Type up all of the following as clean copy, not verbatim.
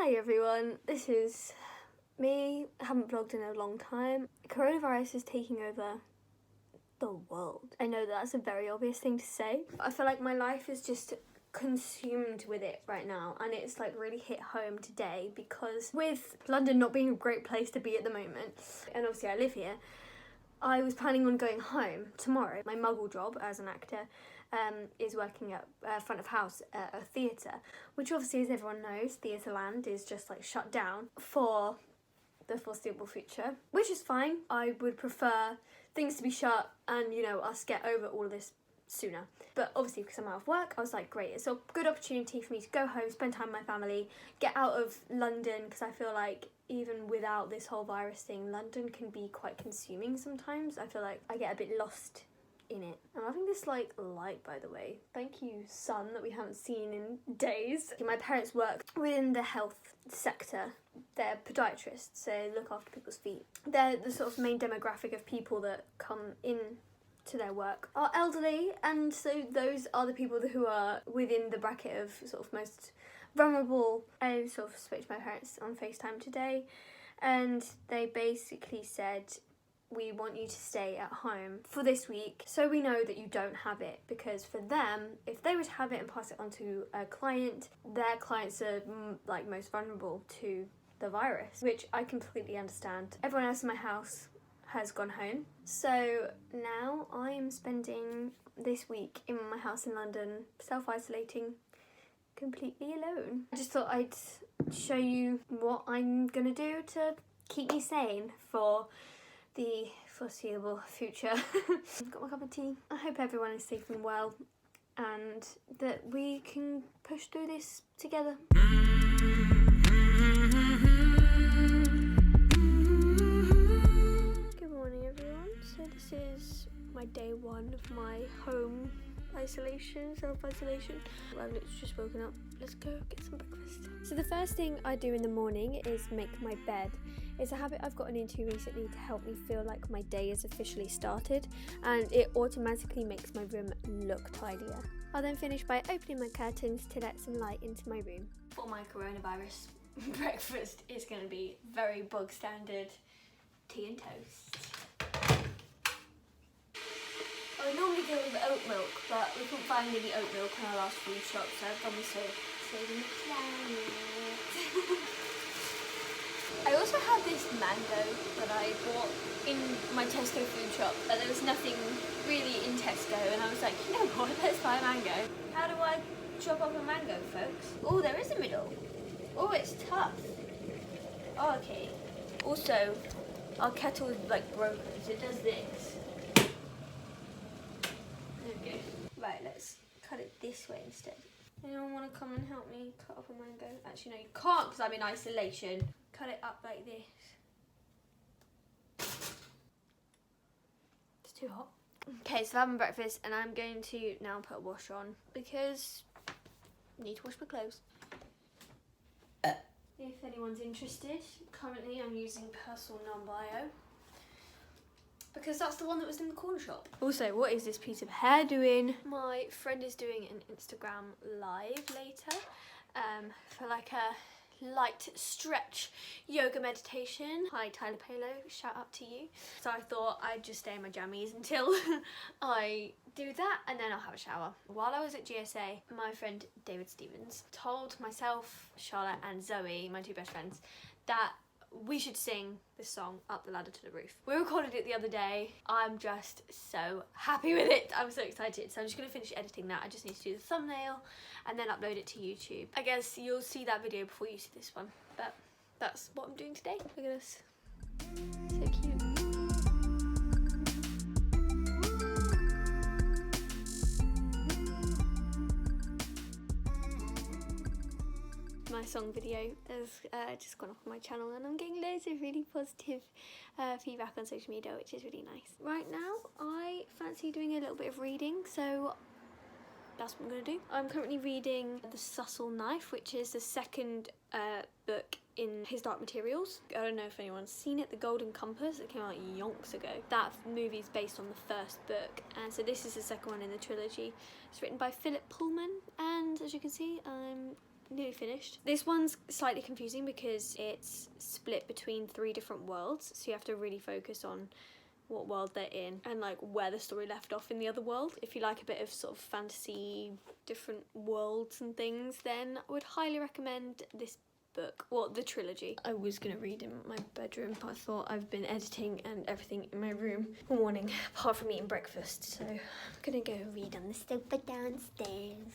Hi everyone, this is me. I haven't vlogged in a long time. Coronavirus is taking over the world. I know that's a very obvious thing to say. I feel like my life is just consumed with it right now, and it's like really hit home today because with London not being a great place to be at the moment, and obviously I live here, I was planning on going home tomorrow. My muggle job as an actor is working at front of house at a theatre, which obviously, as everyone knows, Theatreland is just like shut down for the foreseeable future, which is fine. I would prefer things to be shut and, you know, us get over all of this sooner. But obviously, because I'm out of work, I was like, great, it's a good opportunity for me to go home, spend time with my family, get out of London, because I feel like even without this whole virus thing, London can be quite consuming sometimes. I feel like I get a bit lost in it. I'm having this like light, by the way. Thank you, sun, that we haven't seen in days. My parents work within the health sector. They're podiatrists, so they look after people's feet. They're the sort of main demographic of people that come in to their work are elderly, and so those are the people who are within the bracket of sort of most vulnerable. I sort of spoke to my parents on FaceTime today, and they basically said, we want you to stay at home for this week so we know that you don't have it, because for them, if they would have it and pass it on to a client, their clients are like most vulnerable to the virus, which I completely understand. Everyone else in my house has gone home, so now I'm spending this week in my house in London, self-isolating completely alone. I just thought I'd show you what I'm gonna do to keep me sane for the foreseeable future. I've got my cup of tea. I hope everyone is safe and well, and that we can push through this together. Good morning, everyone. So this is my day one of my home isolation, self-isolation. I've literally just woken up. Let's go get some breakfast. So the first thing I do in the morning is make my bed. It's a habit I've gotten into recently to help me feel like my day is officially started, and it automatically makes my room look tidier. I'll then finish by opening my curtains to let some light into my room. For my coronavirus breakfast is going to be very bog standard tea and toast. I would normally go with oat milk, but we couldn't find any oat milk in our last food shop, so I've gone with saving the planet. I also had this mango that I bought in my Tesco food shop, but there was nothing really in Tesco, and I was like, you know what, let's buy a mango. How do I chop up a mango, folks? Oh, there is a middle. Oh, it's tough. Oh, okay. Also, our kettle is like broken, so it does this. There we go. Right, let's cut it this way instead. Anyone want to come and help me cut up a mango? Actually, no, you can't because I'm in isolation. Cut it up like this. It's too hot. Okay, so I'm having breakfast and I'm going to now put a wash on because I need to wash my clothes. If anyone's interested, currently I'm using Personal Non-Bio because that's the one that was in the corner shop. Also, what is this piece of hair doing? My friend is doing an Instagram live later for like a light stretch yoga meditation. Hi Tyler Palo, shout out to you. So I thought I'd just stay in my jammies until I do that, and then I'll have a shower. While I was at GSA, my friend David Stevens told myself, Charlotte and Zoe, my two best friends, that we should sing this song, Up the Ladder to the Roof. We recorded it the other day. I'm just so happy with it. I'm so excited. So I'm just going to finish editing that. I just need to do the thumbnail and then upload it to YouTube. I guess you'll see that video before you see this one. But that's what I'm doing today. Look at this. So cute. My song video has just gone off my channel, and I'm getting loads of really positive feedback on social media, which is really nice. Right now I fancy doing a little bit of reading, so that's what I'm going to do. I'm currently reading The Subtle Knife, which is the second book in his Dark Materials. I don't know if anyone's seen it, The Golden Compass. It came out yonks ago. That movie is based on the first book, and so this is the second one in the trilogy. It's written by Philip Pullman, and as you can see, I'm nearly finished. This one's slightly confusing because it's split between 3 different worlds, so you have to really focus on what world they're in and like where the story left off in the other world. If you like a bit of sort of fantasy, different worlds and things, then I would highly recommend this book, or the trilogy. I was gonna read in my bedroom, but I thought I've been editing and everything in my room all morning apart from eating breakfast, so I'm gonna go read on the sofa downstairs.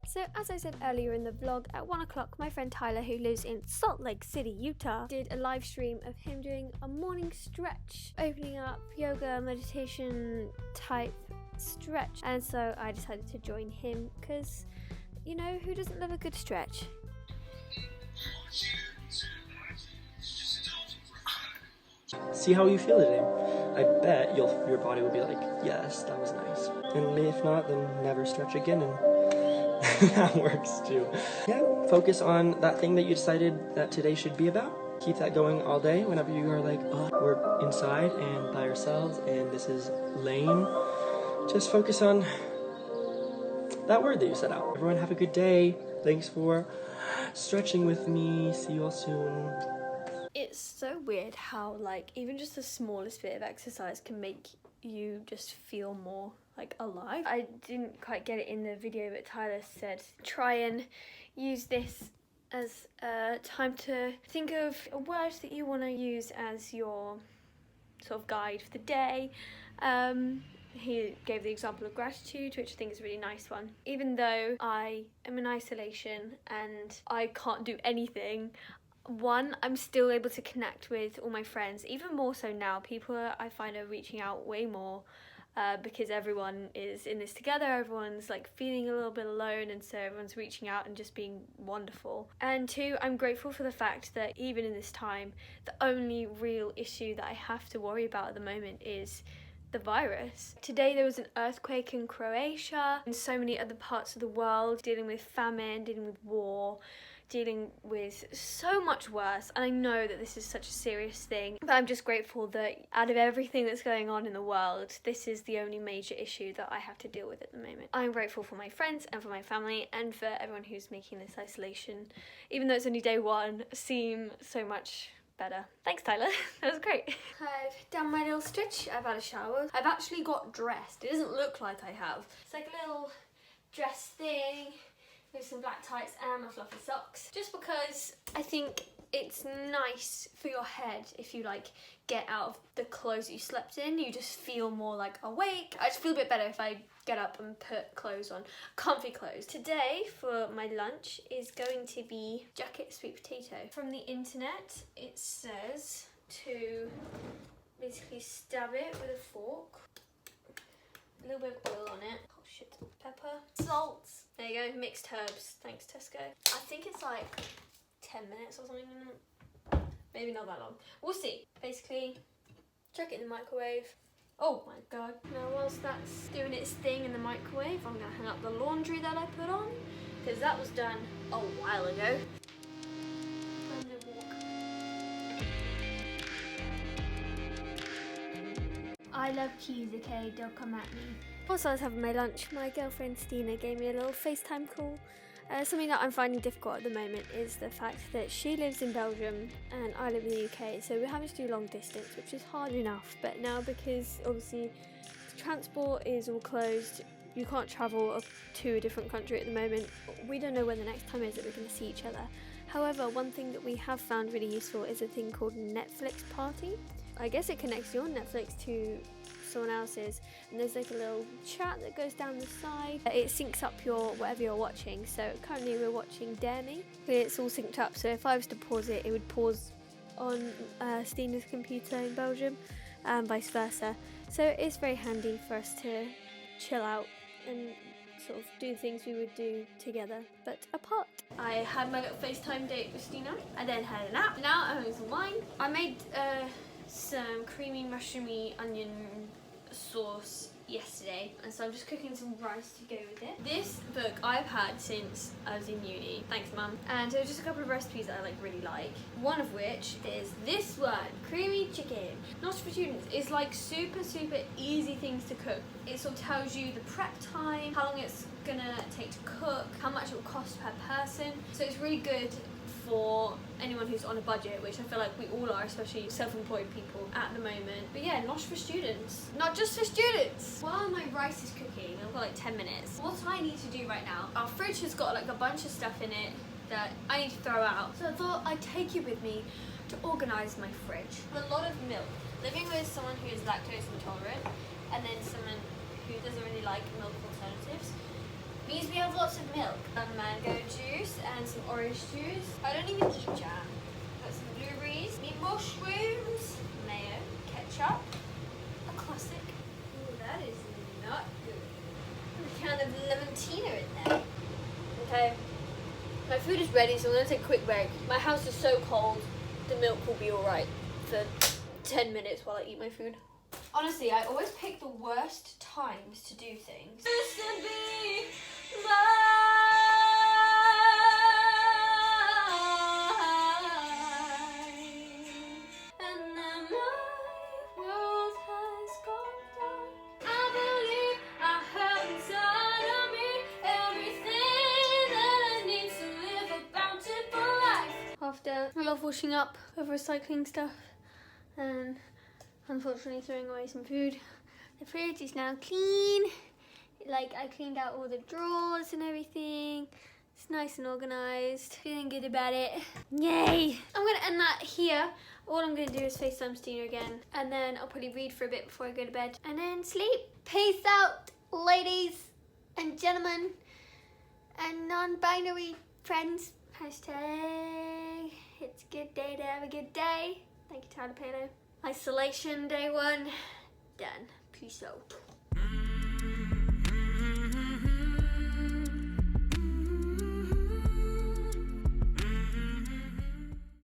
So as I said earlier in the vlog, at 1 o'clock my friend Tyler, who lives in Salt Lake City, Utah, did a live stream of him doing a morning stretch, opening up yoga, meditation type stretch, and so I decided to join him because, you know, who doesn't love a good stretch? See how you feel today. I bet your body will be like, yes, that was nice. And if not, then never stretch again, and that works too. Yeah, focus on that thing that you decided that today should be about. Keep that going all day whenever you are like, oh, we're inside and by ourselves and this is lame. Just focus on that word that you set out. Everyone have a good day. Thanks for stretching with me. See you all soon. It's so weird how, like, even just the smallest bit of exercise can make you just feel more like alive. I didn't quite get it in the video, but Tyler said try and use this as time to think of a word that you want to use as your sort of guide for the day. He gave the example of gratitude, which I think is a really nice one. Even though I am in isolation and I can't do anything, I'm still able to connect with all my friends, even more so now. People I find are reaching out way more because everyone is in this together, everyone's like feeling a little bit alone, and so everyone's reaching out and just being wonderful. And 2, I'm grateful for the fact that even in this time, the only real issue that I have to worry about at the moment is the virus. Today there was an earthquake in Croatia and so many other parts of the world, dealing with famine, dealing with war, dealing with so much worse, and I know that this is such a serious thing, but I'm just grateful that out of everything that's going on in the world, this is the only major issue that I have to deal with at the moment. I'm grateful for my friends and for my family and for everyone who's making this isolation, even though it's only day 1, seem so much better. Thanks, Tyler. That was great. I've done my little stretch, I've had a shower, I've actually got dressed. It doesn't look like I have. It's like a little dress thing with some black tights and my fluffy socks, just because I think it's nice for your head if you like get out of the clothes that you slept in. You just feel more like awake. I just feel a bit better if I get up and put clothes on, comfy clothes. Today for my lunch is going to be jacket sweet potato. From the internet it says to basically stab it with a fork, a little bit of oil on it, oh shit, pepper, salt, there you go, mixed herbs, thanks Tesco. I think it's like 10 minutes or something, maybe not that long, we'll see. Basically, chuck it in the microwave. Oh my god. Now whilst that's doing its thing in the microwave, I'm gonna hang up the laundry that I put on, because that was done a while ago. I'm gonna walk. I love cheese, okay? Don't come at me. Whilst I was having my lunch, my girlfriend Stina gave me a little FaceTime call. Something that I'm finding difficult at the moment is the fact that she lives in Belgium and I live in the UK, so we're having to do long distance, which is hard enough, but now because obviously transport is all closed, you can't travel to a different country at the moment, we don't know when the next time is that we're going to see each other. However, one thing that we have found really useful is a thing called Netflix Party. I guess it connects your Netflix to someone else's, and there's like a little chat that goes down the side. It syncs up your whatever you're watching. So currently we're watching Dare Me, but it's all synced up, so if I was to pause it, it would pause on Stina's computer in Belgium and vice versa. So it's very handy for us to chill out and sort of do things we would do together but apart. I had my little FaceTime date with Stina. I then had a nap. Now I'm having some wine. I made some creamy mushroomy onion sauce yesterday, and so I'm just cooking some rice to go with it. This book I've had since I was in uni. Thanks, Mum. And there's just a couple of recipes that I like really like. One of which is this one, creamy chicken. Not for students. It's like super easy things to cook. It sort of tells you the prep time, how long it's gonna take to cook, how much it will cost per person. So it's really good for anyone who's on a budget, which I feel like we all are, especially self-employed people at the moment. But yeah, not for students. Not just for students. While my rice is cooking, I've got like 10 minutes. What I need to do right now, our fridge has got like a bunch of stuff in it that I need to throw out. So I thought I'd take you with me to organise my fridge. A lot of milk. Living with someone who is lactose intolerant, and then someone who doesn't really like milk alternatives, means we have lots of milk. Mango juice and some orange juice. I don't even eat jam. Got some blueberries, meat mushrooms, mayo, ketchup, a classic. Ooh, that is not good. A can of lemontina in there. Okay, my food is ready, so I'm gonna take a quick break. My house is so cold, the milk will be alright for 10 minutes while I eat my food. Honestly, I always pick the worst times to do things. After I love washing up of recycling stuff and unfortunately throwing away some food. The fridge is now clean. Like, I cleaned out all the drawers and everything. It's nice and organised. Feeling good about it. Yay! I'm gonna end that here. All I'm gonna do is FaceTime Stina again, and then I'll probably read for a bit before I go to bed, and then sleep. Peace out, ladies and gentlemen, and non-binary friends. Hashtag, it's a good day to have a good day. Thank you, Tyler Pano. Isolation day 1, done. Peace out.